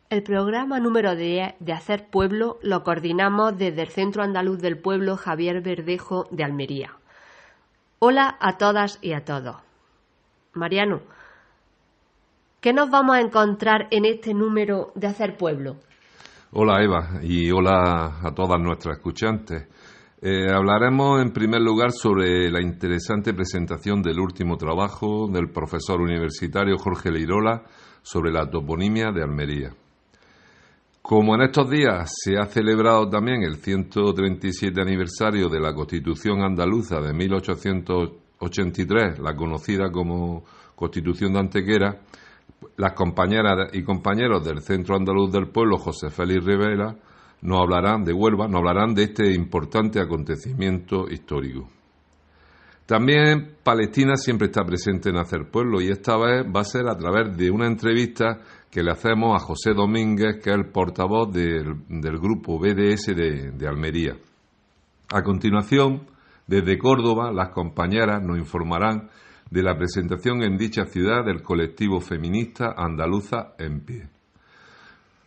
El programa número 10 de Hacer Pueblo lo coordinamos desde el Centro Andaluz del Pueblo Javier Verdejo de Almería. Hola a todas y a todos. Mariano, ¿qué nos vamos a encontrar en este número de Hacer Pueblo? Hola Eva y hola a todas nuestras escuchantes. Hablaremos en primer lugar sobre la interesante presentación del último trabajo del profesor universitario Jorge Lirola sobre la toponimia de Almería. Como en estos días se ha celebrado también el 137 aniversario de la Constitución Andaluza de 1883, la conocida como Constitución de Antequera, las compañeras y compañeros del Centro Andaluz del Pueblo, José Félix Rivera, nos hablarán de Huelva, nos hablarán de este importante acontecimiento histórico. También Palestina siempre está presente en Hacer Pueblo y esta vez va a ser a través de una entrevista que le hacemos a José Domínguez, que es el portavoz del grupo BDS de Almería. A continuación, desde Córdoba, las compañeras nos informarán de la presentación en dicha ciudad del colectivo feminista Andaluza en Pie.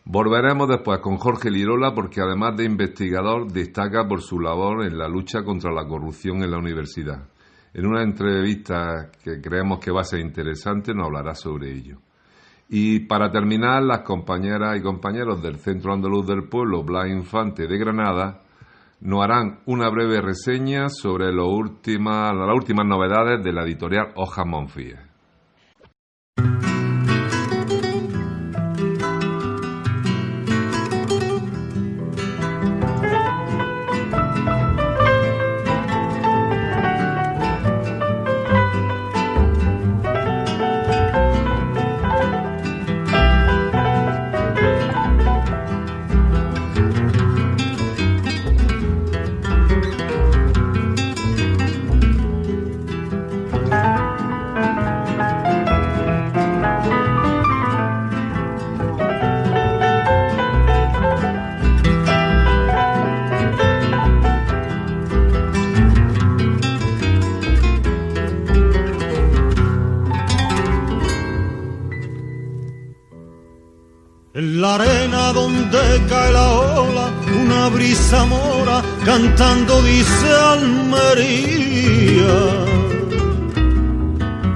Volveremos después con Jorge Lirola porque además de investigador destaca por su labor en la lucha contra la corrupción en la universidad. En una entrevista que creemos que va a ser interesante nos hablará sobre ello. Y para terminar, las compañeras y compañeros del Centro Andaluz del Pueblo Blas Infante de Granada nos harán una breve reseña sobre las últimas novedades de la editorial Hojas Monfíes. La arena donde cae la ola, una brisa mora cantando dice Almería.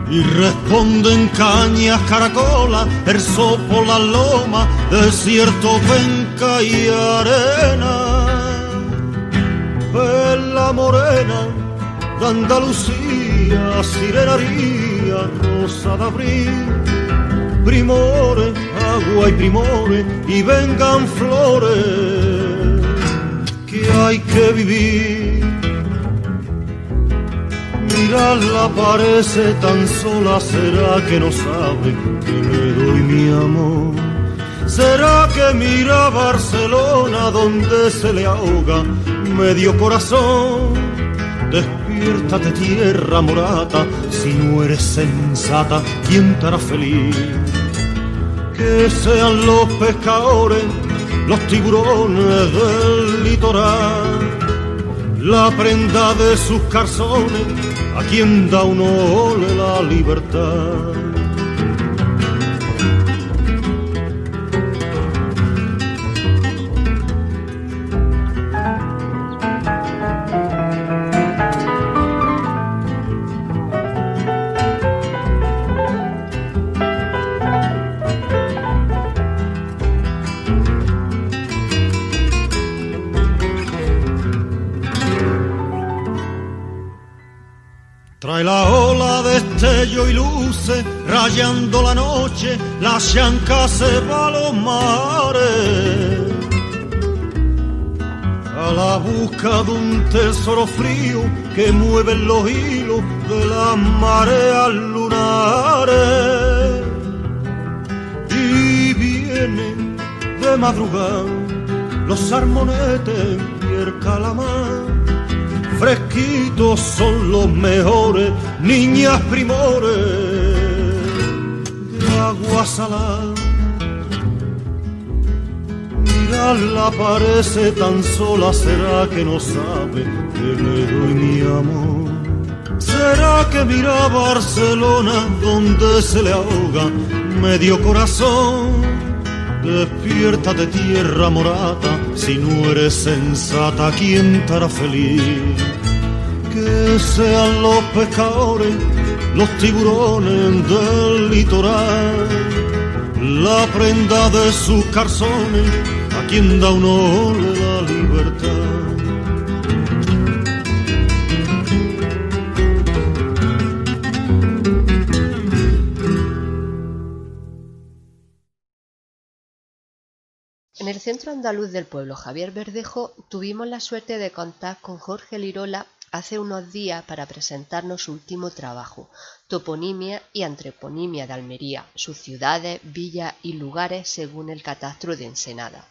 Y responden cañas, caracolas, el sopo, la loma, desierto, penca y arena. Perla morena de Andalucía, sirenaría, rosa de abril, primores, agua y primores, y vengan flores, que hay que vivir. Mirarla parece tan sola, ¿será que no sabe que le doy mi amor? ¿Será que mira Barcelona donde se le ahoga medio corazón? Despiértate tierra morata, si no eres sensata, ¿quién te hará feliz? Que sean los pescadores, los tiburones del litoral, la prenda de sus calzones, a quien da un ole la libertad. Trae la ola de destello y luces, rayando la noche, la chanca se va a los mares, a la busca de un tesoro frío que mueve los hilos de las mareas lunares. Y vienen de madrugada los salmonetes y el calamar, fresquitos son los mejores, niñas primores de agua salada. Mirarla parece tan sola, ¿será que no sabe que le doy mi amor? ¿Será que mira Barcelona donde se le ahoga medio corazón? Despierta despierta de tierra morada, si no eres sensata, ¿quién te hará feliz? Que sean los pescadores, los tiburones del litoral, la prenda de sus calzones, a quien da un ole la libertad. En el Centro Andaluz del Pueblo Javier Verdejo tuvimos la suerte de contar con Jorge Lirola hace unos días para presentarnos su último trabajo, Toponimia y Antroponimia de Almería, sus ciudades, villas y lugares según el catastro de Ensenada.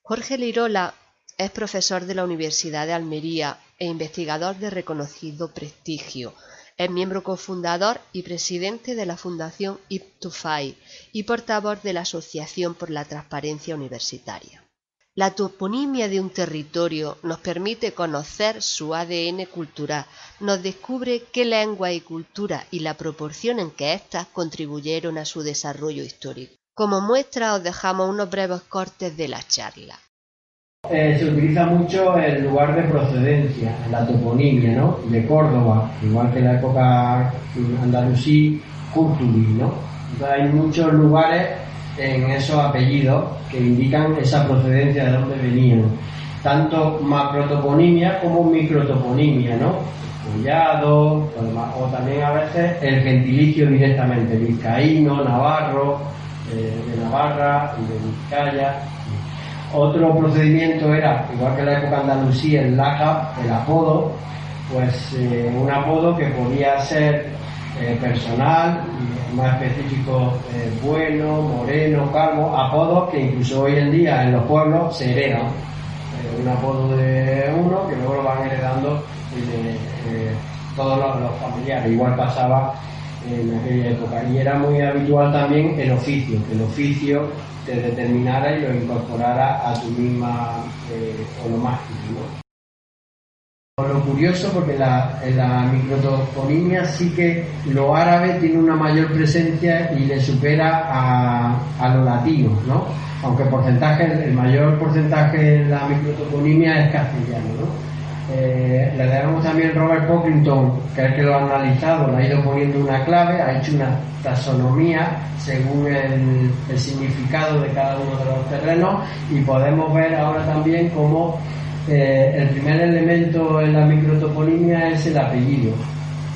Jorge Lirola es profesor de la Universidad de Almería e investigador de reconocido prestigio. Es miembro cofundador y presidente de la Fundación Iptufai y portavoz de la Asociación por la Transparencia Universitaria. La toponimia de un territorio nos permite conocer su ADN cultural, nos descubre qué lengua y cultura y la proporción en que éstas contribuyeron a su desarrollo histórico. Como muestra os dejamos unos breves cortes de la charla. Se utiliza mucho el lugar de procedencia, la toponimia, ¿no? De Córdoba, igual que en la época andalusí, Cúrtuli, ¿no? Entonces hay muchos lugares en esos apellidos que indican esa procedencia de dónde venían, tanto macrotoponimia como microtoponimia, ¿no? Collado, o también a veces el gentilicio directamente, vizcaíno, navarro, de Navarra, de Vizcaya. Otro procedimiento era, igual que en la época andalusí, el laqab, el apodo, pues un apodo que podía ser personal, más específico, bueno, moreno, calvo, apodos que incluso hoy en día en los pueblos se heredan. Un apodo de uno que luego lo van heredando todos los familiares. Igual pasaba en aquella época. Y era muy habitual también el oficio, que el oficio te determinara y lo incorporara a tu misma onomástico, ¿no? Lo curioso, porque en la microtoponimia sí que lo árabe tiene una mayor presencia y le supera a lo latino, ¿no? Aunque el mayor porcentaje en la microtoponimia es castellano, ¿no? Le debemos también Robert Pocklington, que es el que lo ha analizado, le ha ido poniendo una clave, ha hecho una taxonomía según el significado de cada uno de los terrenos, y podemos ver ahora también cómo el primer elemento en la microtoponimia es el apellido.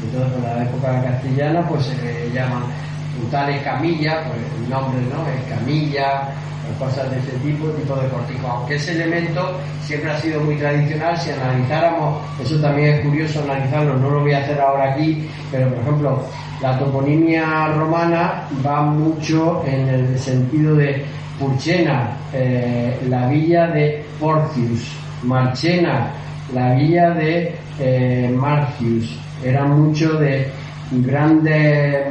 Entonces, en la época castellana pues se le llaman tal Escamilla, pues el nombre, ¿no? Escamilla, cosas de ese tipo de cortijo. Aunque ese elemento siempre ha sido muy tradicional, si analizáramos, eso también es curioso analizarlo, no lo voy a hacer ahora aquí, pero por ejemplo, la toponimia romana va mucho en el sentido de Purchena, la villa de Porcius, Marchena, la villa de Marcius. Era mucho de grandes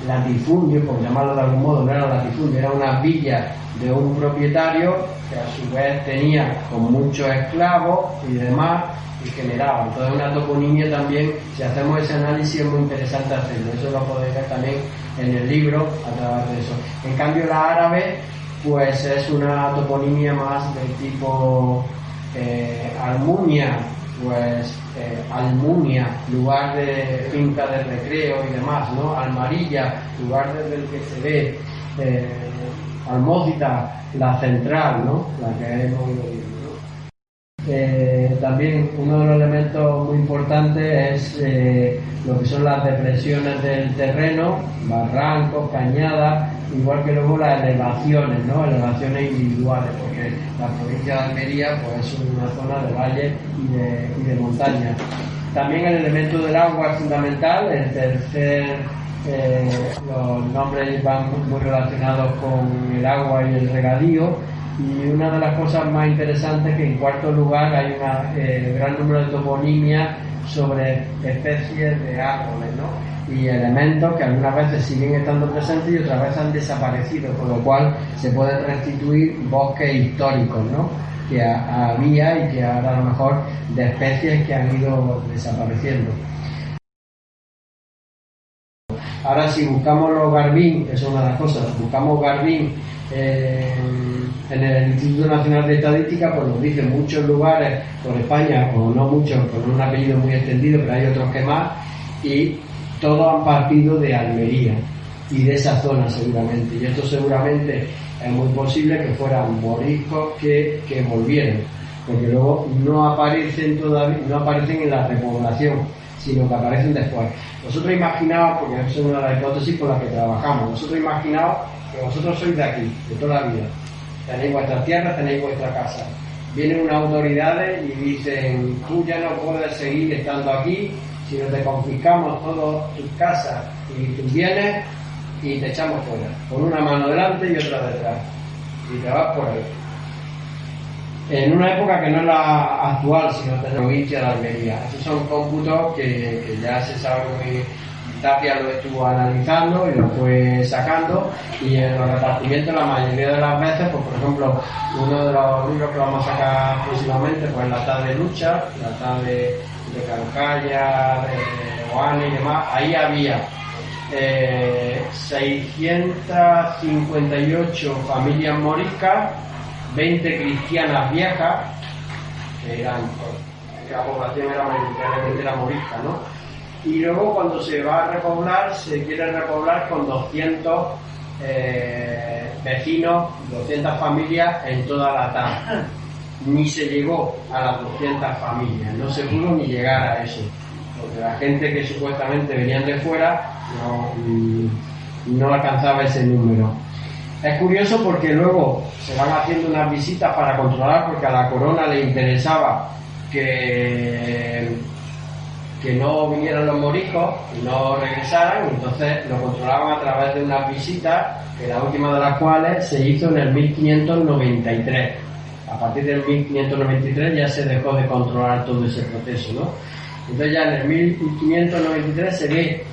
latifundios, por llamarlo de algún modo, no era latifundio, era una villa de un propietario que a su vez tenía con muchos esclavos y demás, y generaba. Entonces una toponimia también, si hacemos ese análisis, es muy interesante hacerlo. Eso lo podéis ver también en el libro a través de eso. En cambio la árabe pues es una toponimia más del tipo Almunia, pues Almunia, lugar de finca de recreo y demás, ¿no? Almarilla, lugar desde el que se ve, Almócita, la central, ¿no? La que hemos ido viendo, ¿no? También uno de los elementos muy importantes es lo que son las depresiones del terreno, barrancos, cañadas, igual que luego las elevaciones, ¿no? Elevaciones individuales, porque la provincia de Almería pues es una zona de valle y de montaña. También el elemento del agua es fundamental. El tercer, los nombres van muy relacionados con el agua y el regadío. Y una de las cosas más interesantes es que en cuarto lugar hay un gran número de toponimias sobre especies de árboles, ¿no? Y elementos que algunas veces siguen estando presentes y otras veces han desaparecido, con lo cual se pueden restituir bosques históricos, ¿no? Que había y que ahora a lo mejor de especies que han ido desapareciendo. Ahora si buscamos los garbín, que es una de las cosas, buscamos garbín en el Instituto Nacional de Estadística pues nos dicen muchos lugares por España, o no muchos, con un apellido muy extendido, pero hay otros que más, y todos han partido de Almería y de esa zona seguramente, y esto seguramente es muy posible que fueran moriscos que volvieran, porque luego no aparecen en la repoblación, sino que aparecen después. Nosotros imaginaos, porque esa es una de las hipótesis con las que trabajamos, nosotros imaginaos que vosotros sois de aquí, de toda la vida, tenéis vuestras tierras, tenéis vuestra casa, vienen unas autoridades y dicen, tú ya no puedes seguir estando aquí, sino te confiscamos todas tus casas y tus bienes y te echamos fuera, con una mano delante y otra detrás, y te vas por ahí. En una época que no es la actual, sino de la provincia de Almería. Esos son cómputos que ya se sabe que Tapia lo estuvo analizando y lo fue sacando, y en los repartimientos la mayoría de las veces, pues por ejemplo, uno de los libros que vamos a sacar próximamente, pues la TAD de Lucha, la TAD de Cancaya, de Oane y demás, ahí había 658 familias moriscas, 20 cristianas viejas, que la población era mayoritariamente morisca, ¿no? Y luego cuando se va a repoblar, se quiere repoblar con 200 vecinos, 200 familias en toda la TAM. Ni se llegó a las 200 familias, no se pudo ni llegar a eso, porque la gente que supuestamente venían de fuera no alcanzaba ese número. Es curioso porque luego se van haciendo unas visitas para controlar, porque a la corona le interesaba que no vinieran los moriscos y no regresaran, entonces lo controlaban a través de unas visitas, que la última de las cuales se hizo en el 1593. A partir del 1593 ya se dejó de controlar todo ese proceso, ¿no? Entonces ya en el 1593 se ve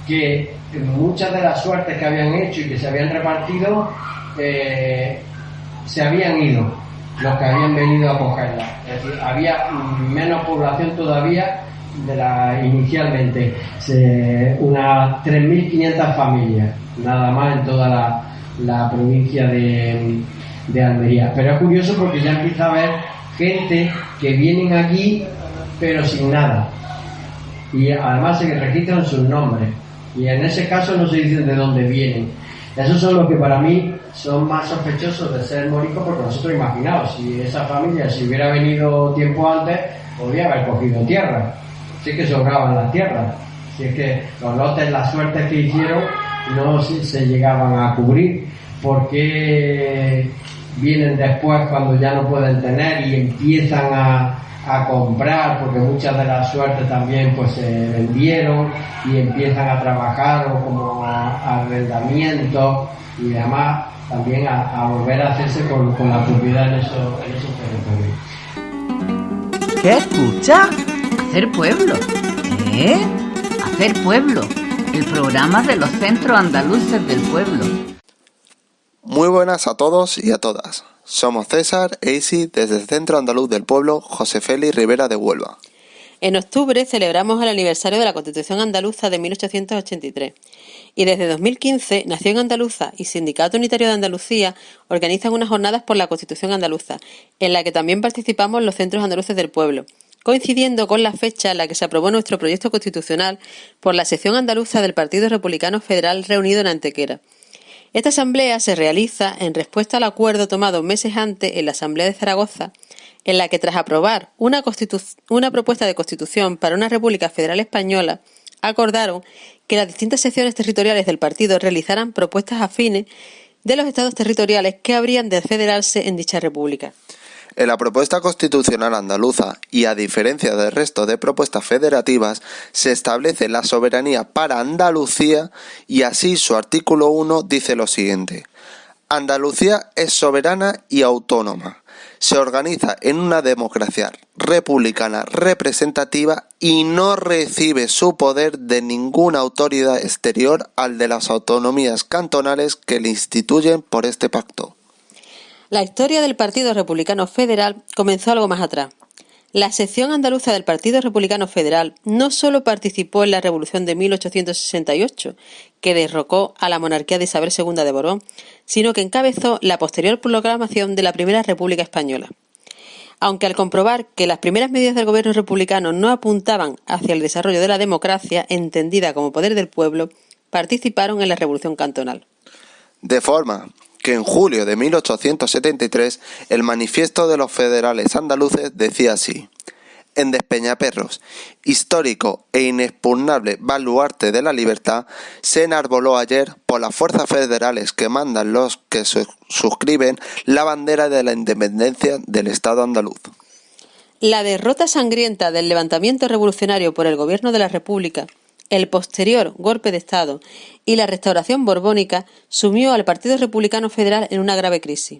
que muchas de las suertes que habían hecho y que se habían repartido se habían ido, los que habían venido a cogerlas. Es decir, había menos población todavía de la inicialmente, unas 3.500 familias, nada más en toda la provincia de Almería. Pero es curioso porque ya empieza a haber gente que vienen aquí pero sin nada, y además se registran sus nombres, y en ese caso no se dicen de dónde vienen. Esos son los que para mí son más sospechosos de ser moriscos, porque nosotros imaginaos, si esa familia si hubiera venido tiempo antes, podría haber cogido tierra, si es que sobraban las tierras, si es que los lotes, las suertes que hicieron no se llegaban a cubrir. Porque vienen después cuando ya no pueden tener y empiezan a comprar, porque muchas de las suertes también pues se vendieron y empiezan a trabajar o como arrendamiento y además también a volver a hacerse con la propiedad en esos territorios. ¿Qué escucha? Hacer pueblo. Hacer pueblo, el programa de los centros andaluces del pueblo. Muy buenas a todos y a todas. Somos César e Isi desde el Centro Andaluz del Pueblo José Félix Rivera de Huelva. En octubre celebramos el aniversario de la Constitución Andaluza de 1883 y desde 2015 Nación Andaluza y Sindicato Unitario de Andalucía organizan unas jornadas por la Constitución Andaluza, en la que también participamos los centros andaluces del pueblo, coincidiendo con la fecha en la que se aprobó nuestro proyecto constitucional por la sección andaluza del Partido Republicano Federal reunido en Antequera. Esta asamblea se realiza en respuesta al acuerdo tomado meses antes en la Asamblea de Zaragoza, en la que tras aprobar una propuesta de constitución para una República Federal Española, acordaron que las distintas secciones territoriales del partido realizaran propuestas afines de los estados territoriales que habrían de federarse en dicha república. En la propuesta constitucional andaluza, y a diferencia del resto de propuestas federativas, se establece la soberanía para Andalucía y así su artículo 1 dice lo siguiente: Andalucía es soberana y autónoma. Se organiza en una democracia republicana representativa y no recibe su poder de ninguna autoridad exterior al de las autonomías cantonales que le instituyen por este pacto. La historia del Partido Republicano Federal comenzó algo más atrás. La sección andaluza del Partido Republicano Federal no solo participó en la Revolución de 1868, que derrocó a la monarquía de Isabel II de Borbón, sino que encabezó la posterior proclamación de la Primera República Española. Aunque al comprobar que las primeras medidas del gobierno republicano no apuntaban hacia el desarrollo de la democracia, entendida como poder del pueblo, participaron en la Revolución Cantonal. De forma que en julio de 1873 el Manifiesto de los Federales Andaluces decía así: en Despeñaperros, histórico e inexpugnable baluarte de la libertad, se enarboló ayer por las fuerzas federales que mandan los que suscriben la bandera de la independencia del Estado andaluz. La derrota sangrienta del levantamiento revolucionario por el gobierno de la República, el posterior golpe de Estado y la restauración borbónica sumió al Partido Republicano Federal en una grave crisis.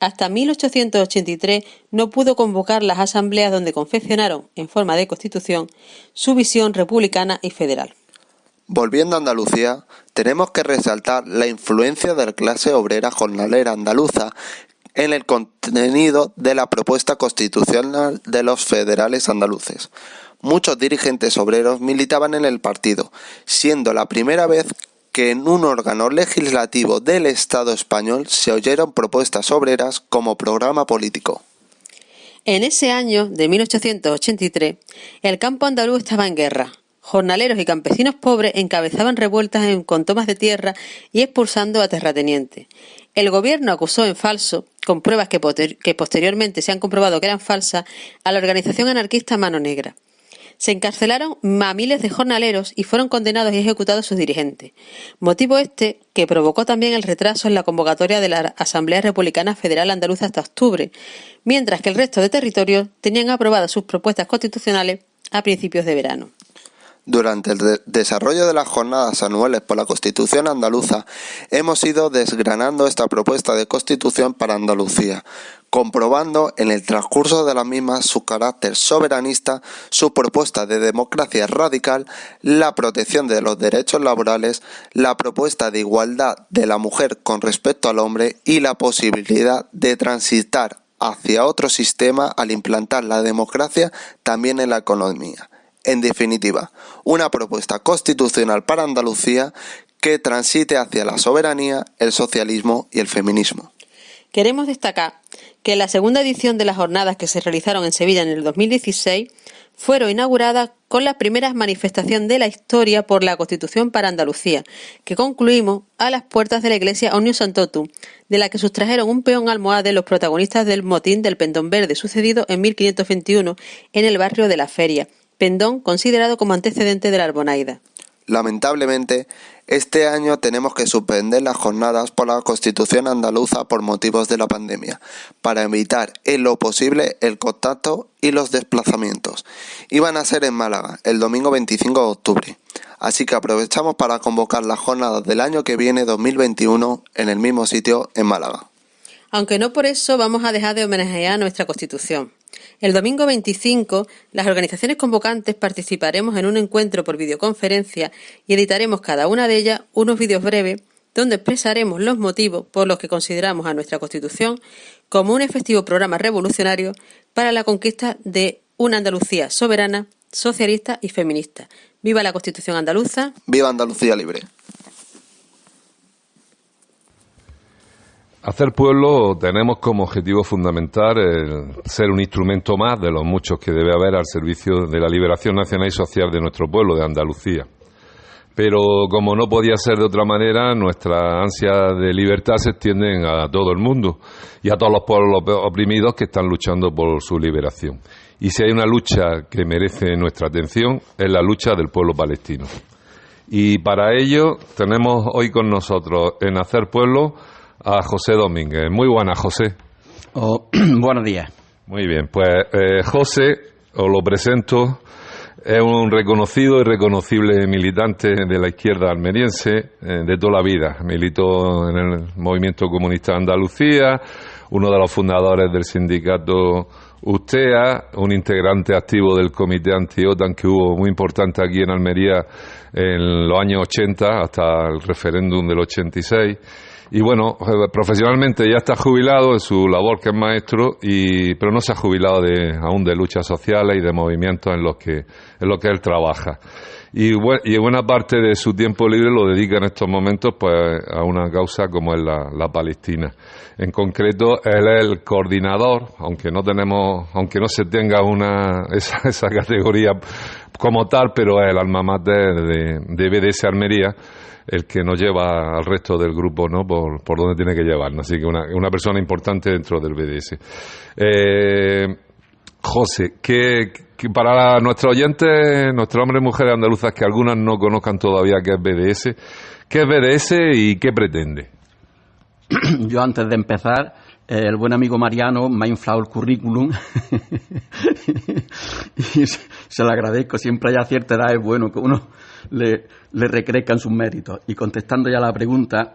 Hasta 1883 no pudo convocar las asambleas donde confeccionaron, en forma de constitución, su visión republicana y federal. Volviendo a Andalucía, tenemos que resaltar la influencia de la clase obrera jornalera andaluza en el contenido de la propuesta constitucional de los federales andaluces. Muchos dirigentes obreros militaban en el partido, siendo la primera vez que en un órgano legislativo del Estado español se oyeron propuestas obreras como programa político. En ese año de 1883, el campo andaluz estaba en guerra. Jornaleros y campesinos pobres encabezaban revueltas con tomas de tierra y expulsando a terratenientes. El gobierno acusó en falso, con pruebas que posteriormente se han comprobado que eran falsas, a la organización anarquista Mano Negra. Se encarcelaron a miles de jornaleros y fueron condenados y ejecutados sus dirigentes. Motivo este que provocó también el retraso en la convocatoria de la Asamblea Republicana Federal Andaluza hasta octubre, mientras que el resto de territorios tenían aprobadas sus propuestas constitucionales a principios de verano. Durante el desarrollo de las jornadas anuales por la Constitución andaluza, hemos ido desgranando esta propuesta de Constitución para Andalucía, comprobando en el transcurso de la misma su carácter soberanista, su propuesta de democracia radical, la protección de los derechos laborales, la propuesta de igualdad de la mujer con respecto al hombre y la posibilidad de transitar hacia otro sistema al implantar la democracia también en la economía. En definitiva, una propuesta constitucional para Andalucía que transite hacia la soberanía, el socialismo y el feminismo. Queremos destacar que en la segunda edición de las jornadas que se realizaron en Sevilla en el 2016 fueron inauguradas con la primera manifestación de la historia por la Constitución para Andalucía, que concluimos a las puertas de la iglesia Omnium Sanctorum, de la que sustrajeron un peón almohade los protagonistas del motín del Pendón Verde sucedido en 1521 en el barrio de la Feria, pendón considerado como antecedente de la Arbonaida. Lamentablemente, este año tenemos que suspender las jornadas por la Constitución andaluza por motivos de la pandemia, para evitar en lo posible el contacto y los desplazamientos. Iban a ser en Málaga, el domingo 25 de octubre. Así que aprovechamos para convocar las jornadas del año que viene, 2021, en el mismo sitio, en Málaga. Aunque no por eso vamos a dejar de homenajear a nuestra Constitución. El domingo 25, las organizaciones convocantes participaremos en un encuentro por videoconferencia y editaremos cada una de ellas unos vídeos breves donde expresaremos los motivos por los que consideramos a nuestra Constitución como un efectivo programa revolucionario para la conquista de una Andalucía soberana, socialista y feminista. ¡Viva la Constitución andaluza! ¡Viva Andalucía libre! Hacer pueblo tenemos como objetivo fundamental el ser un instrumento más de los muchos que debe haber al servicio de la liberación nacional y social de nuestro pueblo, de Andalucía. Pero como no podía ser de otra manera, nuestras ansias de libertad se extienden a todo el mundo y a todos los pueblos oprimidos que están luchando por su liberación. Y si hay una lucha que merece nuestra atención, es la lucha del pueblo palestino. Y para ello tenemos hoy con nosotros en Hacer Pueblo a José Domínguez. Muy buenas, José. Buenos días. Muy bien, pues José, os lo presento, es un reconocido y reconocible militante de la izquierda almeriense de toda la vida. Militó en el Movimiento Comunista de Andalucía, uno de los fundadores del sindicato USTEA, un integrante activo del comité anti-OTAN que hubo muy importante aquí en Almería en los años 80 hasta el referéndum del 86. Y bueno, profesionalmente ya está jubilado en su labor, que es maestro, pero no se ha jubilado aún de luchas sociales y de movimientos en los que él trabaja. Y buena parte de su tiempo libre lo dedica en estos momentos pues a una causa como es la Palestina. En concreto, él es el coordinador, aunque no se tenga esa categoría como tal, pero es el alma mater de BDS Almería, el que nos lleva al resto del grupo, ¿no? Por donde tiene que llevarnos. Así que una persona importante dentro del BDS. José, que para nuestros oyentes, nuestros hombres y mujeres andaluzas, que algunas no conozcan todavía qué es BDS y qué pretende. Yo, antes de empezar, el buen amigo Mariano me ha inflado el currículum y se lo agradezco. Siempre a cierta edad es bueno que uno le recrezcan sus méritos. Y contestando ya a la pregunta,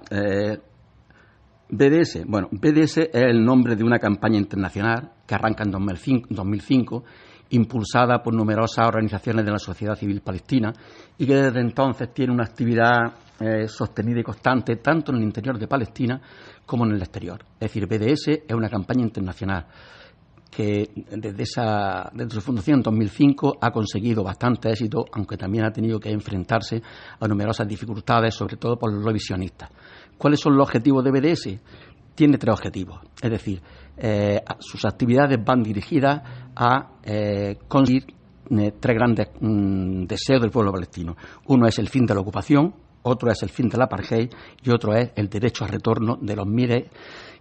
BDS. Bueno, BDS es el nombre de una campaña internacional que arranca en 2005, impulsada por numerosas organizaciones de la sociedad civil palestina y que desde entonces tiene una actividad sostenida y constante tanto en el interior de Palestina como en el exterior. Es decir, BDS es una campaña internacional que desde su fundación en 2005 ha conseguido bastante éxito, aunque también ha tenido que enfrentarse a numerosas dificultades, sobre todo por los lobbies sionistas. ¿Cuáles son los objetivos de BDS? Tiene 3 objetivos, es decir, sus actividades van dirigidas a conseguir 3 grandes deseos del pueblo palestino. Uno es el fin de la ocupación, otro es el fin del apartheid y otro es el derecho al retorno de los miles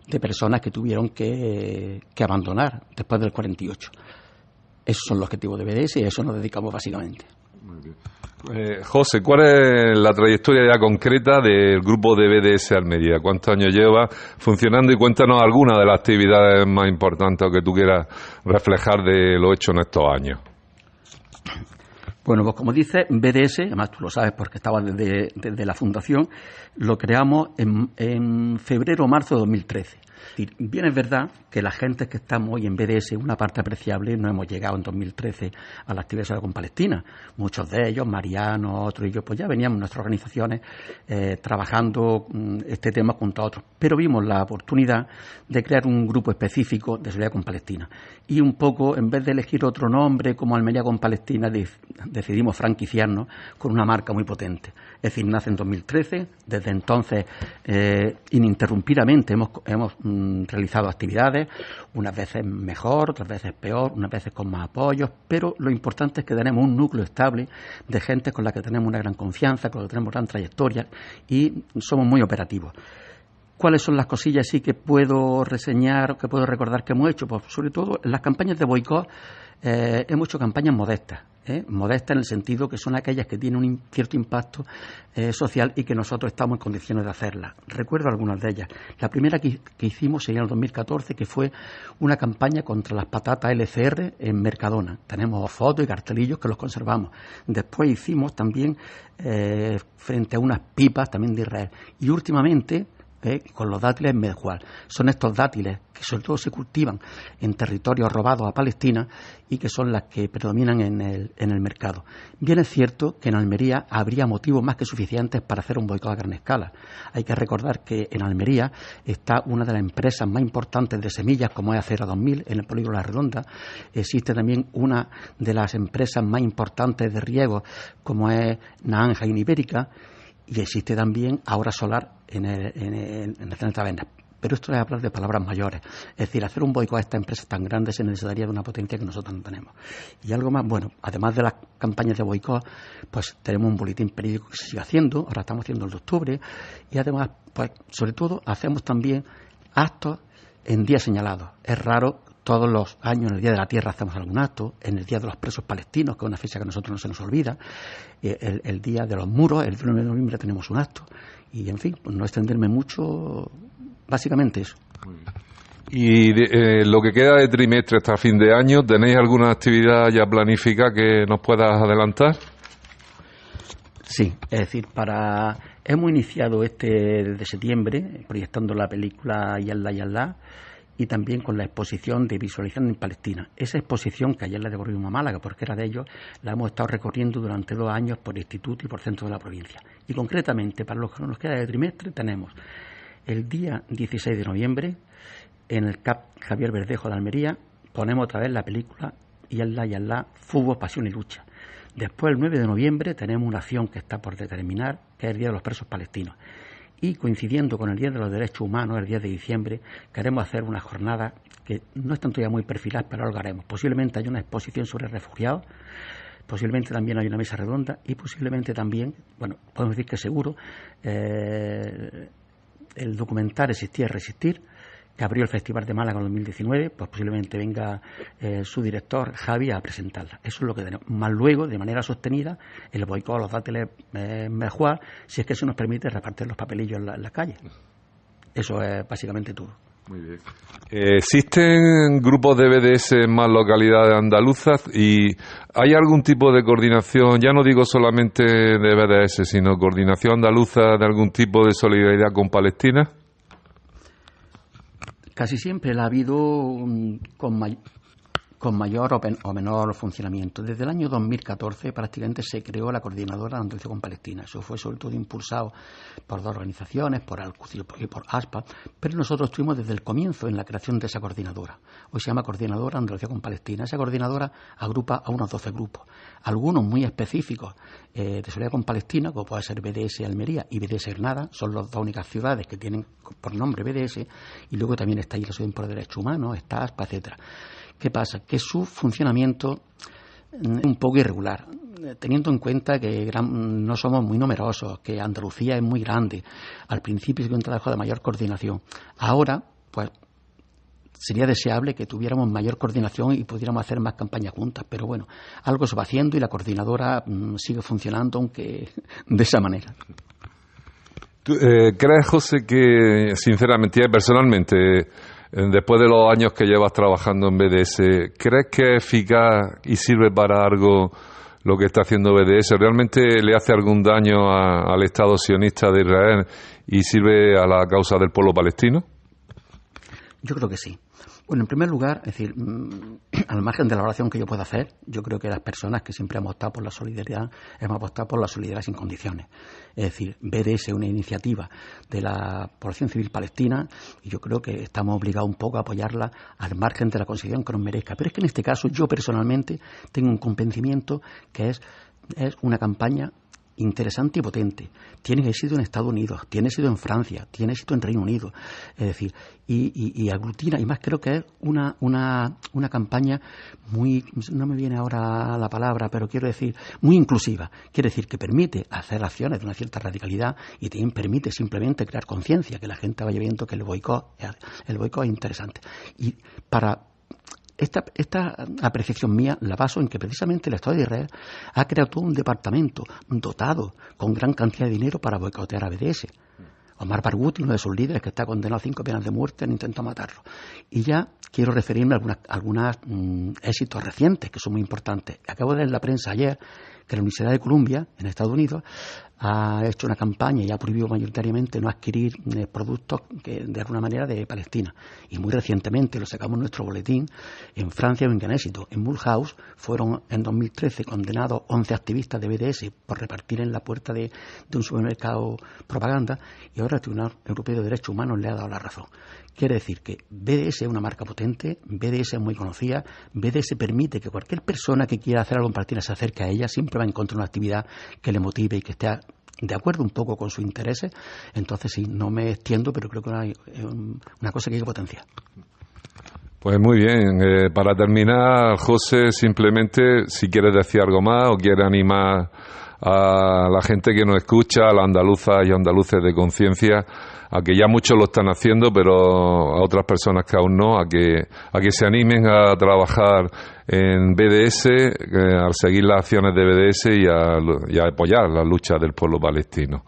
de personas que tuvieron que abandonar después del 48. Esos son los objetivos de BDS y a eso nos dedicamos básicamente. Muy bien. José, ¿cuál es la trayectoria ya concreta del grupo de BDS Almería? ¿Cuántos años lleva funcionando? Y cuéntanos algunas de las actividades más importantes que tú quieras reflejar de lo hecho en estos años. Bueno, pues como dice, BDS, además tú lo sabes porque estaba desde la fundación, lo creamos en febrero o marzo de 2013. Bien es verdad que la gente que estamos hoy en BDS, una parte apreciable, no hemos llegado en 2013 a la actividad social con Palestina. Muchos de ellos, Mariano, otros y yo, pues ya veníamos en nuestras organizaciones trabajando este tema junto a otros. Pero vimos la oportunidad de crear un grupo específico de solidaridad con Palestina. Y un poco, en vez de elegir otro nombre como Almería con Palestina, decidimos franquiciarnos con una marca muy potente. Es decir, nace en 2013, desde entonces ininterrumpidamente hemos realizado actividades, unas veces mejor, otras veces peor, unas veces con más apoyos, pero lo importante es que tenemos un núcleo estable de gente con la que tenemos una gran confianza, con la que tenemos gran trayectoria y somos muy operativos. ¿Cuáles son las cosillas sí que puedo reseñar, que puedo recordar que hemos hecho? Pues sobre todo en las campañas de boicot hemos hecho campañas modestas. Modestas en el sentido que son aquellas que tienen un cierto impacto social y que nosotros estamos en condiciones de hacerlas. Recuerdo algunas de ellas. La primera que hicimos sería en el 2014, que fue una campaña contra las patatas LCR en Mercadona. Tenemos fotos y cartelillos que los conservamos. Después hicimos también frente a unas pipas también de Israel. Y últimamente con los dátiles Medjual. Son estos dátiles que sobre todo se cultivan en territorios robados a Palestina y que son las que predominan en el mercado. Bien es cierto que en Almería habría motivos más que suficientes para hacer un boicot a gran escala. Hay que recordar que en Almería está una de las empresas más importantes de semillas, como es Acera 2000, en el polígono La Redonda. Existe también una de las empresas más importantes de riego, como es Naanja y Ibérica. Y existe también Ahora Solar en el Planeta Venus. Pero esto es hablar de palabras mayores. Es decir, hacer un boicot a estas empresas tan grandes se necesitaría de una potencia que nosotros no tenemos. Y algo más, bueno, además de las campañas de boicot, pues tenemos un boletín periódico que se sigue haciendo, ahora estamos haciendo el de octubre, y además, pues sobre todo, hacemos también actos en días señalados. Es raro. Todos los años, en el Día de la Tierra, hacemos algún acto, en el Día de los Presos Palestinos, que es una fecha que a nosotros no se nos olvida, el Día de los Muros, el 1 de noviembre tenemos un acto, y en fin, pues no extenderme mucho, básicamente eso. Y lo que queda de trimestre hasta fin de año, ¿tenéis alguna actividad ya planificada que nos puedas adelantar? Sí, es decir, hemos iniciado desde septiembre, proyectando la película Yallah Yallah, y también con la exposición de Visualización en Palestina. Esa exposición, que ayer la devolvimos a Málaga, porque era de ellos, la hemos estado recorriendo durante 2 años por instituto y por centro de la provincia. Y concretamente, para lo que nos queda de trimestre, tenemos El día 16 de noviembre, en el CAP Javier Verdejo de Almería, ponemos otra vez la película Y Allah, Fútbol, Pasión y Lucha. Después, el 9 de noviembre, tenemos una acción que está por determinar, que es el Día de los Presos Palestinos. Y coincidiendo con el Día de los Derechos Humanos, el 10 de diciembre, queremos hacer una jornada que no están todavía muy perfiladas, pero algo haremos. Posiblemente haya una exposición sobre refugiados, posiblemente también hay una mesa redonda y posiblemente también, bueno, podemos decir que seguro, el documental Existir es Resistir, que abrió el Festival de Málaga en 2019, pues posiblemente venga su director, Javi, a presentarla. Eso es lo que tenemos. Más luego, de manera sostenida, el boicot a los dátiles menjuar, si es que eso nos permite repartir los papelillos en la calle. Eso es básicamente todo. Muy bien. ¿Existen grupos de BDS en más localidades andaluzas y hay algún tipo de coordinación, ya no digo solamente de BDS, sino coordinación andaluza de algún tipo de solidaridad con Palestina? Casi siempre la ha habido con mayor o menor funcionamiento. Desde el año 2014 prácticamente se creó la Coordinadora de Andalucía con Palestina. Eso fue sobre todo impulsado por dos organizaciones, por Al-Quds y por ASPA, pero nosotros estuvimos desde el comienzo en la creación de esa coordinadora. Hoy se llama Coordinadora de Andalucía con Palestina. Esa coordinadora agrupa a unos 12 grupos, algunos muy específicos de solidaridad con Palestina, como puede ser BDS Almería y BDS Granada, son las dos únicas ciudades que tienen por nombre BDS, y luego también está ahí la Asociación por Derechos Humanos, está ASPA, etcétera. ¿Qué pasa? Que su funcionamiento es un poco irregular, teniendo en cuenta que no somos muy numerosos, que Andalucía es muy grande. Al principio es un trabajo de mayor coordinación. Ahora, pues, sería deseable que tuviéramos mayor coordinación y pudiéramos hacer más campañas juntas, pero bueno, algo se va haciendo y la coordinadora sigue funcionando, aunque de esa manera. ¿Crees, José, que sinceramente y personalmente, después de los años que llevas trabajando en BDS, crees que es eficaz y sirve para algo lo que está haciendo BDS? ¿Realmente le hace algún daño al Estado sionista de Israel y sirve a la causa del pueblo palestino? Yo creo que sí. Bueno, en primer lugar, es decir, al margen de la valoración que yo pueda hacer, yo creo que las personas que siempre hemos apostado por la solidaridad, hemos apostado por la solidaridad sin condiciones. Es decir, BDS es una iniciativa de la población civil palestina y yo creo que estamos obligados un poco a apoyarla al margen de la consideración que nos merezca. Pero es que en este caso yo personalmente tengo un convencimiento que es una campaña interesante y potente. Tiene éxito en Estados Unidos, tiene éxito en Francia, tiene éxito en Reino Unido, es decir, y aglutina, y más creo que es una campaña muy, no me viene ahora la palabra, pero quiero decir, muy inclusiva. Quiere decir que permite hacer acciones de una cierta radicalidad y también permite simplemente crear conciencia, que la gente vaya viendo que el boicot es interesante. Y para esta apreciación mía la baso en que precisamente el Estado de Israel ha creado todo un departamento dotado con gran cantidad de dinero para boicotear a BDS. Omar Barghouti, uno de sus líderes, que está condenado a 5 penas de muerte, han intentado matarlo. Y ya quiero referirme a algunos éxitos recientes que son muy importantes. Acabo de leer en la prensa ayer que la Universidad de Columbia, en Estados Unidos, ha hecho una campaña y ha prohibido mayoritariamente no adquirir productos que de alguna manera de Palestina. Y muy recientemente, lo sacamos en nuestro boletín, en Francia un gran éxito. En Mulhouse fueron en 2013 condenados 11 activistas de BDS por repartir en la puerta de un supermercado propaganda, y ahora el Tribunal Europeo de Derechos Humanos le ha dado la razón. Quiere decir que BDS es una marca potente, BDS es muy conocida, BDS permite que cualquier persona que quiera hacer algo en Palestina se acerque a ella, siempre va a encontrar una actividad que le motive y que esté de acuerdo un poco con sus intereses. Entonces sí, no me extiendo, pero creo que es una cosa que hay que potenciar. Pues muy bien, para terminar, José, simplemente si quieres decir algo más o quieres animar a la gente que nos escucha, a las andaluzas y andaluces de conciencia, a que ya muchos lo están haciendo, pero a otras personas que aún no, a que se animen a trabajar en BDS, al seguir las acciones de BDS y a apoyar la lucha del pueblo palestino.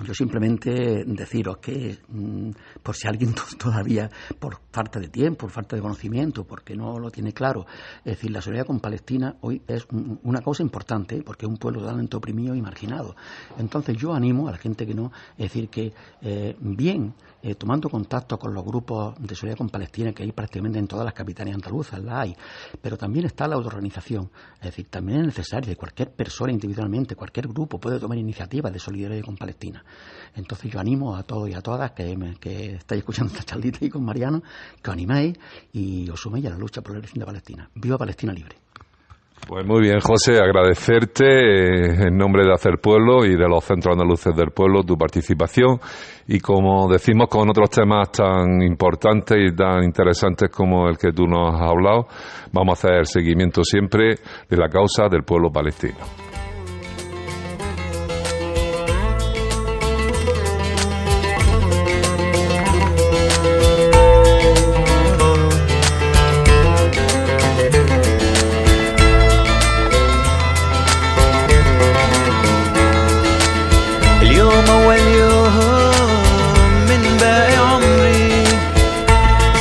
Yo simplemente deciros que, por si alguien todavía, por falta de tiempo, por falta de conocimiento, porque no lo tiene claro, es decir, la solidaridad con Palestina hoy es una causa importante, porque es un pueblo totalmente oprimido y marginado. Entonces yo animo a la gente que no, es decir, que tomando contacto con los grupos de solidaridad con Palestina, que hay prácticamente en todas las capitales andaluzas, la hay, pero también está la autoorganización. Es decir, también es necesario que cualquier persona individualmente, cualquier grupo puede tomar iniciativas de solidaridad con Palestina, Palestina. Entonces yo animo a todos y a todas que estáis escuchando esta charlita ahí con Mariano, que os animéis y os suméis a la lucha por la liberación de Palestina. ¡Viva Palestina libre! Pues muy bien, José, agradecerte en nombre de Hacer Pueblo y de los Centros Andaluces del Pueblo tu participación, y como decimos, con otros temas tan importantes y tan interesantes como el que tú nos has hablado, vamos a hacer seguimiento siempre de la causa del pueblo palestino.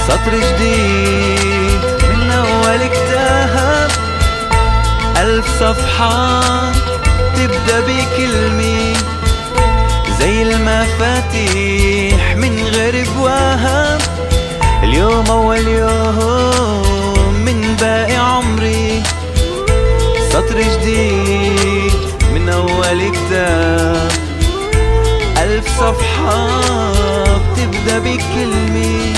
سطر جديد من أول كتاب 1000 صفحة تبدأ بكلمة زي المفاتيح من غير بواب. اليوم أول يوم من باقي عمري سطر جديد من أول كتاب 1000 صفحة بتبدأ بكلمة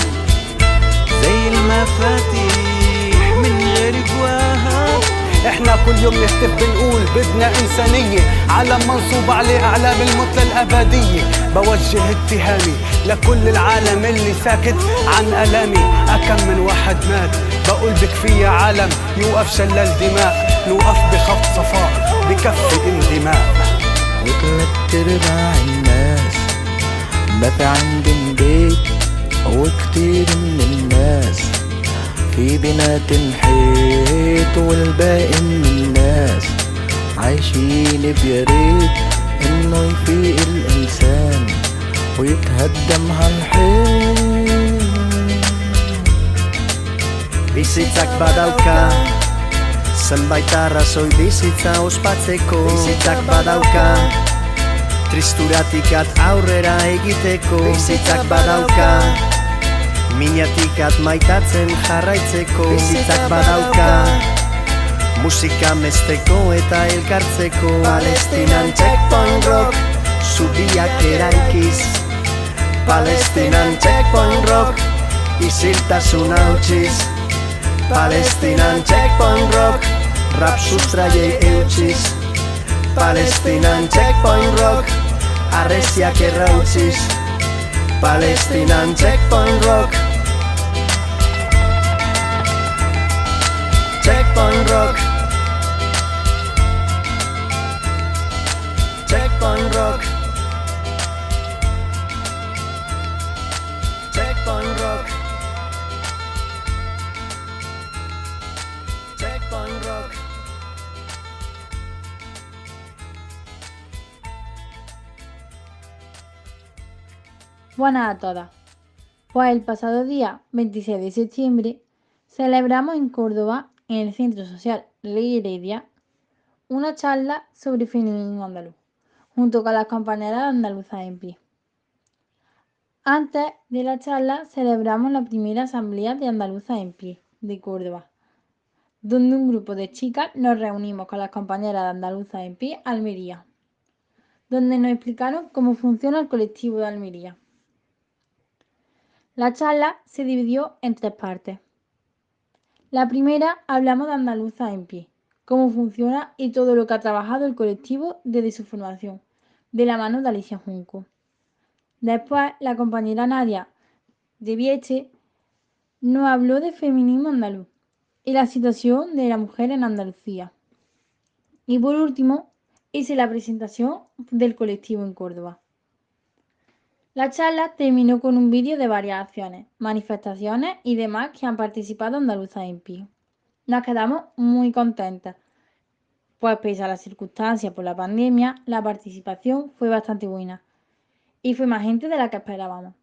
زي المفاتيح من غير جواها. احنا كل يوم نهتف بنقول بدنا إنسانية، علم منصوب عليه أعلام المثلى الأبدية. بوجه اتهامي لكل العالم اللي ساكت عن ألامي. أكم من واحد مات بقول بكفي يا عالم يوقف شلال دماء، نوقف بخط صفاء بكفي انتماء. وثلاث ارباع الناس ما في عندهم بيت، وكتير من الناس في بنات الحيط، والباقي من الناس عايشين بياريت انه يفيق الانسان ويتهدم هالحيط. Bizitzak badauka zenbait arrazoi bizitza ospatzeko. Bizitzak badauka tristuratik aurrera egiteko. Bizitzak badauka minatik maitatzen jarraitzeko. Bizitzak badauka musika mezteko eta elkartzeko. Palestinan checkpoint rock zubiak eraikiz. Palestinan checkpoint rock isiltasun hautsiz. Palestinan checkpoint rock rap sustraiei eutsiz. Palestinan checkpoint rock arreziak errautziz. Palestinan checkpoint rock. Checkpoint rock. Checkpoint rock. Checkpoint rock. Checkpoint rock. Buenas a todas. Pues el pasado día 26 de septiembre celebramos en Córdoba, en el Centro Social Ley Heredia, una charla sobre feminismo andaluz, junto con las compañeras andaluzas en pie. Antes de la charla celebramos la primera asamblea de andaluzas en pie de Córdoba, donde un grupo de chicas nos reunimos con las compañeras de andaluzas en pie Almería, donde nos explicaron cómo funciona el colectivo de Almería. La charla se dividió en 3 partes. La primera hablamos de andaluzas en pie, cómo funciona y todo lo que ha trabajado el colectivo desde su formación, de la mano de Alicia Junco. Después, la compañera Nadia de Vieche nos habló de feminismo andaluz y la situación de la mujer en Andalucía. Y por último, hice la presentación del colectivo en Córdoba. La charla terminó con un vídeo de varias acciones, manifestaciones y demás que han participado andaluzas en pie. Nos quedamos muy contentas, pues pese a las circunstancias por la pandemia, la participación fue bastante buena y fue más gente de la que esperábamos.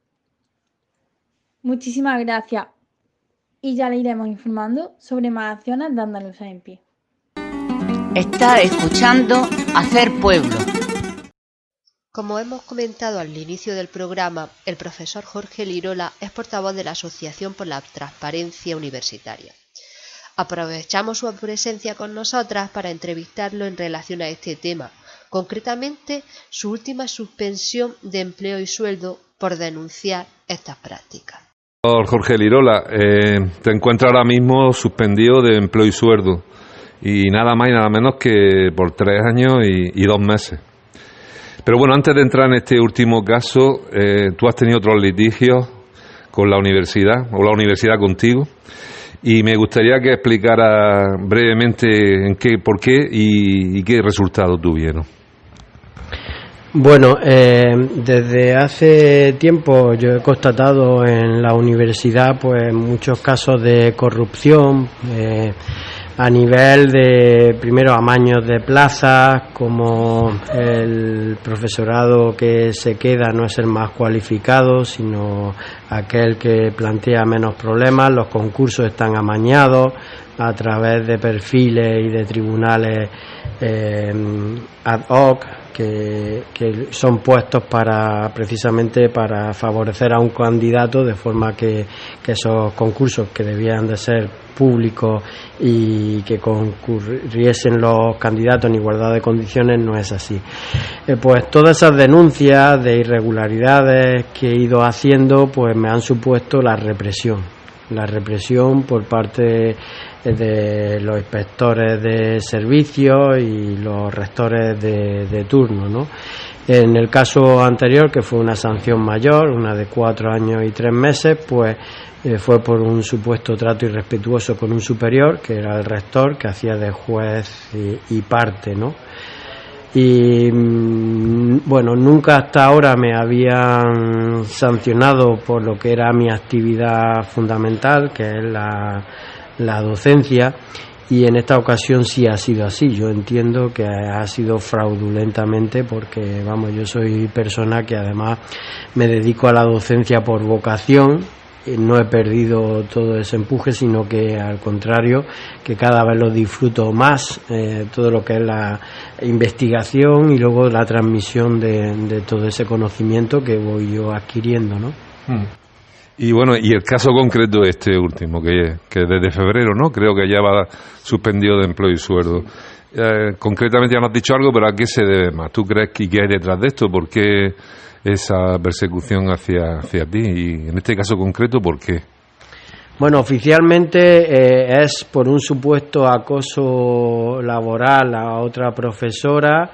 Muchísimas gracias y ya le iremos informando sobre más acciones de andaluzas en pie. Está escuchando Hacer Pueblo. Como hemos comentado al inicio del programa, el profesor Jorge Lirola es portavoz de la Asociación por la Transparencia Universitaria. Aprovechamos su presencia con nosotras para entrevistarlo en relación a este tema, concretamente su última suspensión de empleo y sueldo por denunciar estas prácticas. Jorge Lirola, te encuentras ahora mismo suspendido de empleo y sueldo, y nada más y nada menos que por 3 años y 2 meses. Pero bueno, antes de entrar en este último caso, tú has tenido otros litigios con la universidad, o la universidad contigo, y me gustaría que explicara brevemente por qué y qué resultados tuvieron. Bueno, desde hace tiempo yo he constatado en la universidad pues muchos casos de corrupción a nivel de, primero, amaños de plazas, como el profesorado que se queda no es el más cualificado, sino aquel que plantea menos problemas. Los concursos están amañados a través de perfiles y de tribunales ad hoc que son puestos precisamente para favorecer a un candidato, de forma que esos concursos, que debían de ser públicos y que concurriesen los candidatos en igualdad de condiciones, no es así. Pues todas esas denuncias de irregularidades que he ido haciendo pues me han supuesto la represión por parte de los inspectores de servicios y los rectores de turno, ¿no? En el caso anterior, que fue una sanción mayor, una de 4 años y 3 meses, pues fue por un supuesto trato irrespetuoso con un superior, que era el rector, que hacía de juez y parte, ¿no? Y bueno, nunca hasta ahora me habían sancionado por lo que era mi actividad fundamental, que es la docencia, y en esta ocasión sí ha sido así. Yo entiendo que ha sido fraudulentamente, porque vamos, yo soy persona que además me dedico a la docencia por vocación. No he perdido todo ese empuje, sino que al contrario, que cada vez lo disfruto más, todo lo que es la investigación y luego la transmisión de todo ese conocimiento que voy yo adquiriendo, ¿no? Y bueno, y el caso concreto este último, que desde febrero, ¿no? Creo que ya va suspendido de empleo y sueldo. Concretamente ya nos has dicho algo, pero ¿a qué se debe más? ¿Tú crees que hay detrás de esto? ¿Por qué esa persecución hacia ti? Y en este caso concreto, ¿por qué? Bueno, oficialmente es por un supuesto acoso laboral a otra profesora,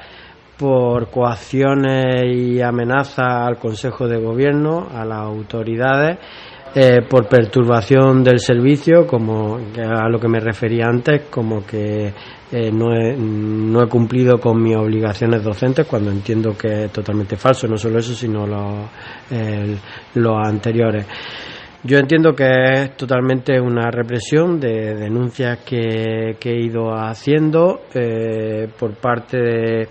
por coacciones y amenazas al Consejo de Gobierno, a las autoridades, por perturbación del servicio, como a lo que me refería antes, como que no he cumplido con mis obligaciones docentes, cuando entiendo que es totalmente falso, no solo eso, sino los anteriores. Yo entiendo que es totalmente una represión de denuncias que he ido haciendo por parte de...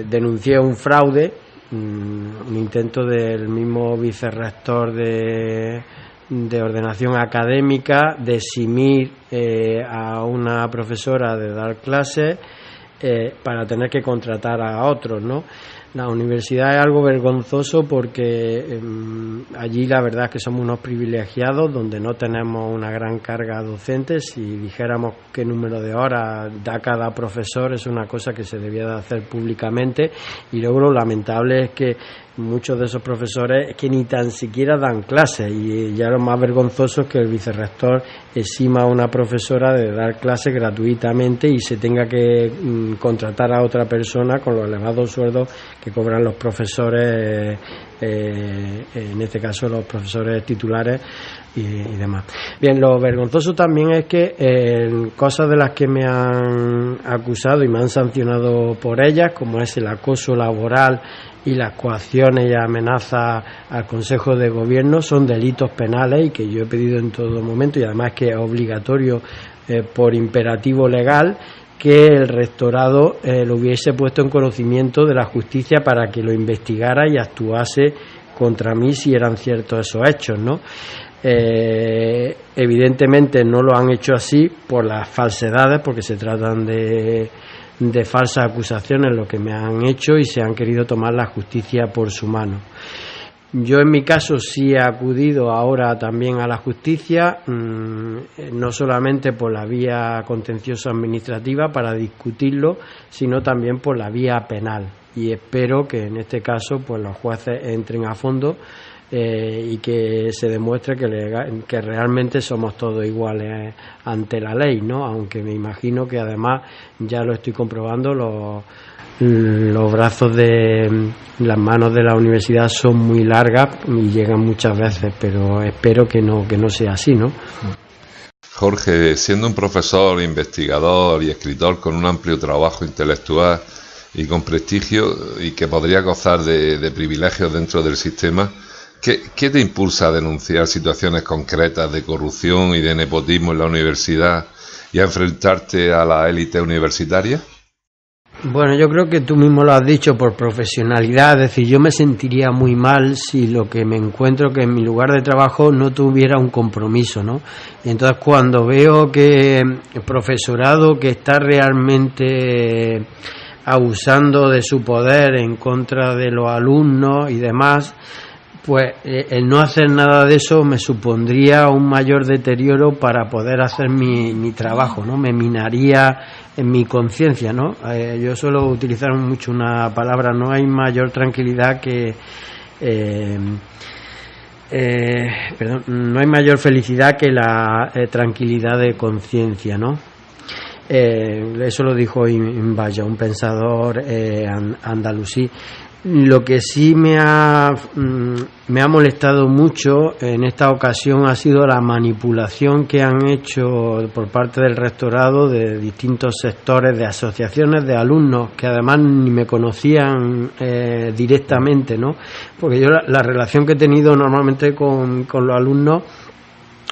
denuncié un fraude, un intento del mismo vicerrector de ordenación académica de eximir a una profesora de dar clases para tener que contratar a otros, ¿no? La universidad es algo vergonzoso porque allí la verdad es que somos unos privilegiados, donde no tenemos una gran carga docente. Si dijéramos qué número de horas da cada profesor, es una cosa que se debía de hacer públicamente, y luego lo lamentable es que muchos de esos profesores es que ni tan siquiera dan clases, y ya lo más vergonzoso es que el vicerrector exima a una profesora de dar clases gratuitamente y se tenga que contratar a otra persona con los elevados sueldos que cobran los profesores, en este caso los profesores titulares y demás. Bien, lo vergonzoso también es que cosas de las que me han acusado y me han sancionado por ellas, como es el acoso laboral y las coacciones y amenazas al Consejo de Gobierno, son delitos penales y que yo he pedido en todo momento, y además que es obligatorio por imperativo legal, que el rectorado lo hubiese puesto en conocimiento de la justicia para que lo investigara y actuase contra mí si eran ciertos esos hechos, ¿no? Evidentemente no lo han hecho así por las falsedades, porque se tratan de falsas acusaciones lo que me han hecho, y se han querido tomar la justicia por su mano. Yo en mi caso sí he acudido ahora también a la justicia, no solamente por la vía contencioso administrativa para discutirlo, sino también por la vía penal. Y espero que en este caso pues los jueces entren a fondo y que se demuestre que realmente somos todos iguales ante la ley, ¿no? Aunque me imagino que además ya lo estoy comprobando, los brazos de las manos de la universidad son muy largas y llegan muchas veces, pero espero que no sea así, ¿no? Jorge, siendo un profesor, investigador y escritor con un amplio trabajo intelectual y con prestigio y que podría gozar de privilegios dentro del sistema, ¿qué te impulsa a denunciar situaciones concretas de corrupción y de nepotismo en la universidad y a enfrentarte a la élite universitaria? Bueno, yo creo que tú mismo lo has dicho, por profesionalidad. Es decir, yo me sentiría muy mal si lo que me encuentro que en mi lugar de trabajo no tuviera un compromiso, ¿no? Y entonces cuando veo que el profesorado que está realmente abusando de su poder en contra de los alumnos y demás, pues el no hacer nada de eso me supondría un mayor deterioro para poder hacer mi trabajo, ¿no? Me minaría en mi conciencia, ¿no? Yo suelo utilizar mucho una palabra: no hay mayor tranquilidad que no hay mayor felicidad que la tranquilidad de conciencia, ¿no? Eso lo dijo Imbaya, un pensador andalusí. Lo que sí me ha molestado mucho en esta ocasión ha sido la manipulación que han hecho por parte del rectorado de distintos sectores, de asociaciones de alumnos que además ni me conocían directamente, ¿no? Porque yo la relación que he tenido normalmente con los alumnos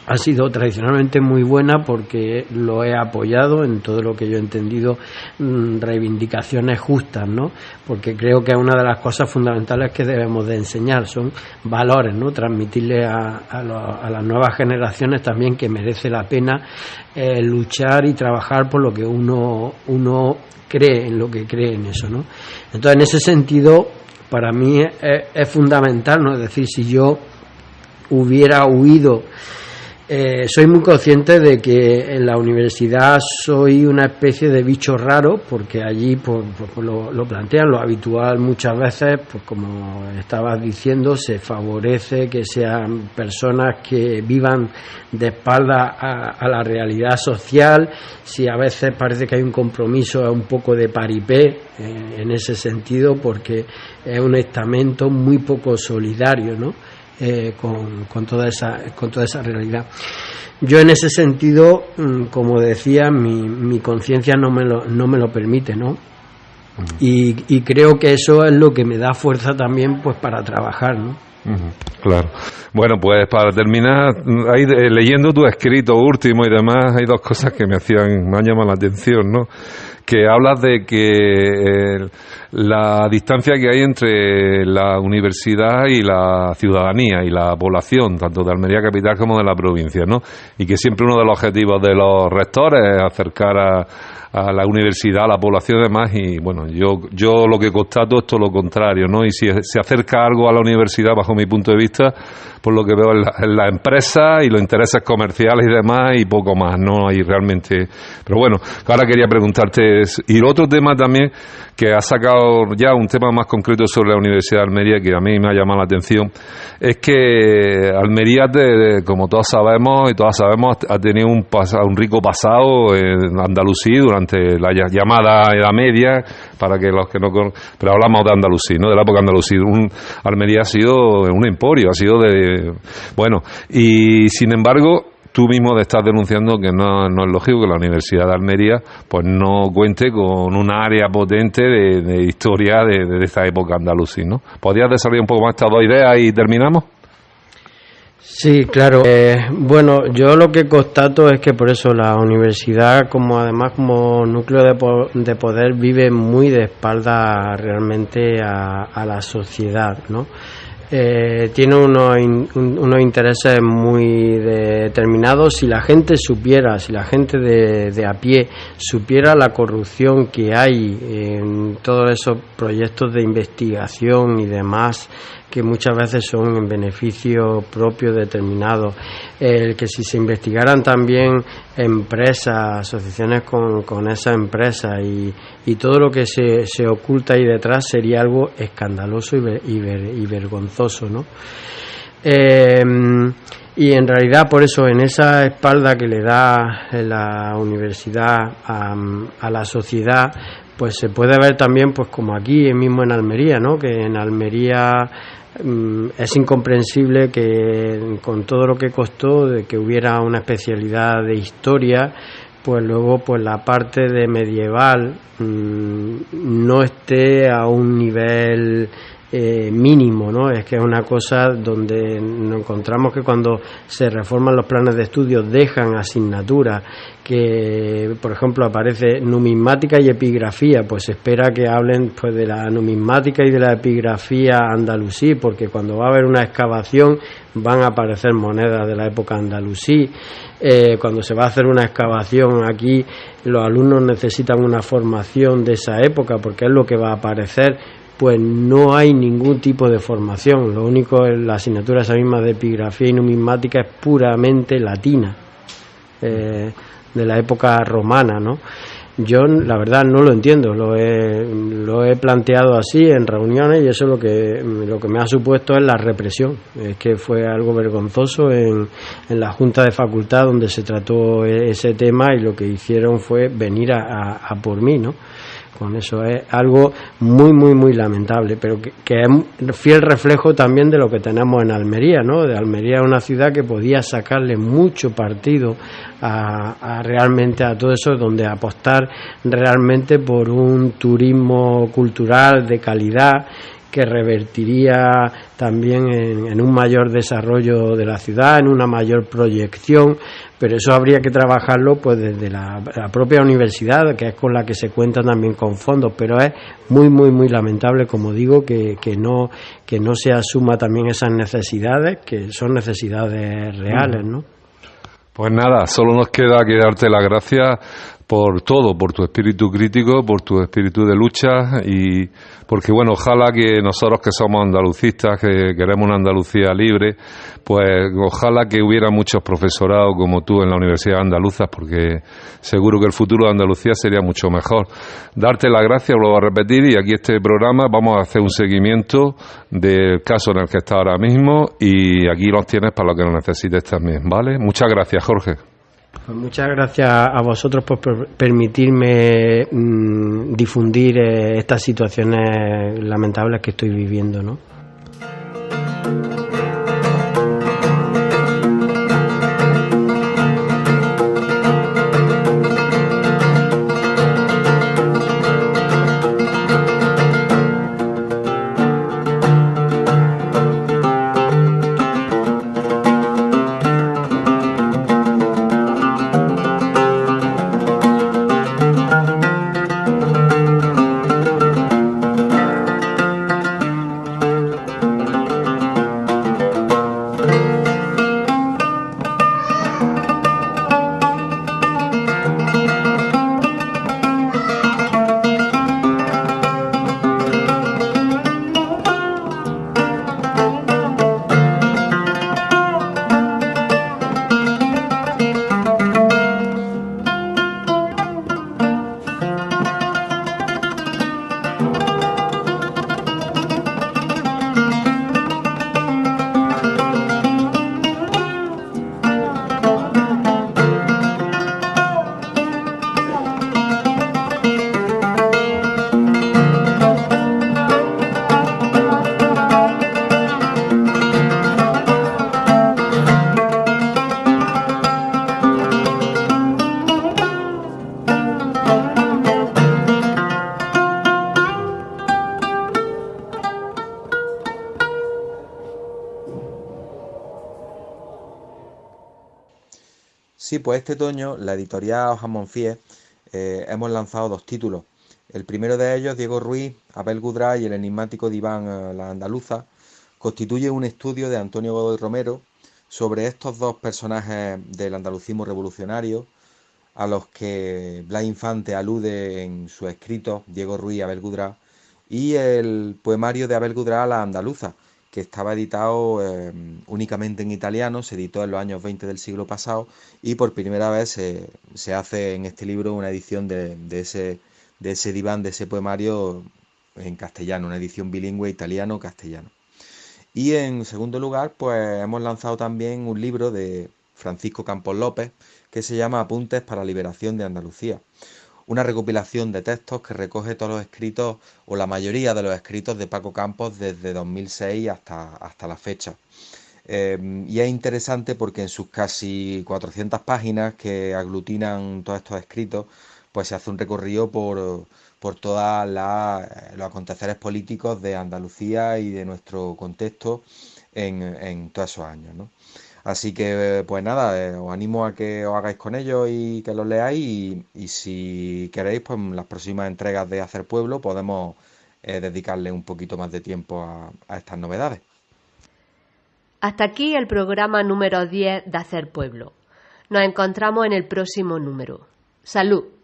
ha sido tradicionalmente muy buena, porque lo he apoyado en todo lo que yo he entendido, reivindicaciones justas, ¿no? Porque creo que es una de las cosas fundamentales que debemos de enseñar, son valores, ¿no? Transmitirle a las nuevas generaciones también que merece la pena luchar y trabajar por lo que uno cree, en lo que cree en eso, ¿no? Entonces, en ese sentido, para mí es fundamental, ¿no? Es decir, si yo hubiera huido, soy muy consciente de que en la universidad soy una especie de bicho raro, porque allí pues lo plantean, lo habitual muchas veces, pues como estabas diciendo, se favorece que sean personas que vivan de espalda a la realidad social. Si a veces parece que hay un compromiso, es un poco de paripé en ese sentido, porque es un estamento muy poco solidario, ¿no? Con toda esa realidad. Yo en ese sentido, como decía, mi conciencia no me lo permite, ¿no? Y creo que eso es lo que me da fuerza también, pues, para trabajar, ¿no? Claro. Bueno, pues para terminar, leyendo tu escrito último y demás, hay dos cosas que me han llamado la atención, ¿no? Que hablas de que la distancia que hay entre la universidad y la ciudadanía y la población, tanto de Almería capital como de la provincia, ¿no? Y que siempre uno de los objetivos de los rectores es acercar a la universidad, a la población y demás, y bueno, yo lo que constato es todo lo contrario, ¿no? Y si se acerca algo a la universidad, bajo mi punto de vista, por lo que veo en la empresa y los intereses comerciales y demás, y poco más, no hay realmente. Pero bueno, ahora quería preguntarte, y el otro tema también, que ha sacado ya un tema más concreto sobre la Universidad de Almería, que a mí me ha llamado la atención, es que Almería, como todos sabemos y todas sabemos, ha tenido un rico pasado en Andalucía durante la llamada Edad Media, para que los que no conozcan, pero hablamos de Andalucía, ¿no? De la época andalusí. Almería ha sido un emporio, ha sido bueno, y sin embargo, tú mismo estás denunciando que no es lógico que la Universidad de Almería pues no cuente con una área potente de historia de esta época andalusí, ¿no? ¿Podrías desarrollar un poco más estas dos ideas y terminamos? Sí, claro. Bueno, yo lo que constato es que por eso la universidad, además como núcleo de poder, vive muy de espalda realmente a la sociedad, ¿no? Tiene unos intereses muy determinados. Si la gente de a pie supiera la corrupción que hay en todos esos proyectos de investigación y demás que muchas veces son en beneficio propio determinado. El que si se investigaran también empresas, asociaciones con esas empresas y todo lo que se oculta ahí detrás sería algo escandaloso y vergonzoso, ¿no? Y en realidad por eso en esa espalda que le da la universidad a la sociedad, pues se puede ver también, pues como aquí mismo en Almería, ¿no? Que en Almería es incomprensible que con todo lo que costó de que hubiera una especialidad de historia, pues luego pues la parte de medieval no esté a un nivel mínimo, ¿no? Es que es una cosa donde nos encontramos que cuando se reforman los planes de estudio dejan asignaturas que, por ejemplo, aparece numismática y epigrafía, pues se espera que hablen pues de la numismática y de la epigrafía andalusí, porque cuando va a haber una excavación van a aparecer monedas de la época andalusí. Cuando se va a hacer una excavación aquí, los alumnos necesitan una formación de esa época, porque es lo que va a aparecer. Pues no hay ningún tipo de formación, lo único es la asignatura esa misma de epigrafía y numismática es puramente latina, de la época romana, ¿no? Yo la verdad no lo entiendo, lo he planteado así en reuniones y eso lo que me ha supuesto es la represión. Es que fue algo vergonzoso en la Junta de Facultad donde se trató ese tema y lo que hicieron fue venir a por mí, ¿no? Con eso es algo muy, muy, muy lamentable, pero que es fiel reflejo también de lo que tenemos en Almería, ¿no? De Almería es una ciudad que podía sacarle mucho partido a realmente a todo eso, donde apostar realmente por un turismo cultural de calidad que revertiría también en un mayor desarrollo de la ciudad, en una mayor proyección, pero eso habría que trabajarlo pues desde la propia universidad, que es con la que se cuenta también con fondos, pero es muy, muy, muy lamentable, como digo, que no se asuma también esas necesidades, que son necesidades reales, ¿no? Pues nada, solo nos queda que darte las gracias por todo, por tu espíritu crítico, por tu espíritu de lucha y porque bueno, ojalá que nosotros que somos andalucistas, que queremos una Andalucía libre, pues ojalá que hubiera muchos profesorados como tú en la Universidad Andaluza, porque seguro que el futuro de Andalucía sería mucho mejor. Darte las gracias, vuelvo a repetir, y aquí este programa vamos a hacer un seguimiento del caso en el que está ahora mismo y aquí los tienes para lo que lo necesites también, ¿vale? Muchas gracias, Jorge. Pues muchas gracias a vosotros por permitirme difundir estas situaciones lamentables que estoy viviendo, ¿no? Sí, pues este otoño la editorial Hojas Monfiés hemos lanzado 2 títulos. El primero de ellos, Diego Ruiz, Abel Gudrá y el enigmático diván La Andaluza, constituye un estudio de Antonio Godoy Romero sobre estos 2 personajes del andalucismo revolucionario a los que Blas Infante alude en su escrito Diego Ruiz y Abel Gudrá, y el poemario de Abel Gudrá La Andaluza, que estaba editado únicamente en italiano, se editó en los años 20 del siglo pasado y por primera vez se hace en este libro una edición de ese diván, de ese poemario en castellano, una edición bilingüe italiano-castellano. Y en segundo lugar, pues hemos lanzado también un libro de Francisco Campos López que se llama Apuntes para la Liberación de Andalucía. Una recopilación de textos que recoge todos los escritos, o la mayoría de los escritos de Paco Campos desde 2006 hasta la fecha. Y es interesante porque en sus casi 400 páginas que aglutinan todos estos escritos, pues se hace un recorrido por todos los aconteceres políticos de Andalucía y de nuestro contexto en todos esos años, ¿no? Así que, pues nada, os animo a que os hagáis con ellos y que los leáis y si queréis, pues en las próximas entregas de Hacer Pueblo podemos dedicarle un poquito más de tiempo a estas novedades. Hasta aquí el programa número 10 de Hacer Pueblo. Nos encontramos en el próximo número. ¡Salud!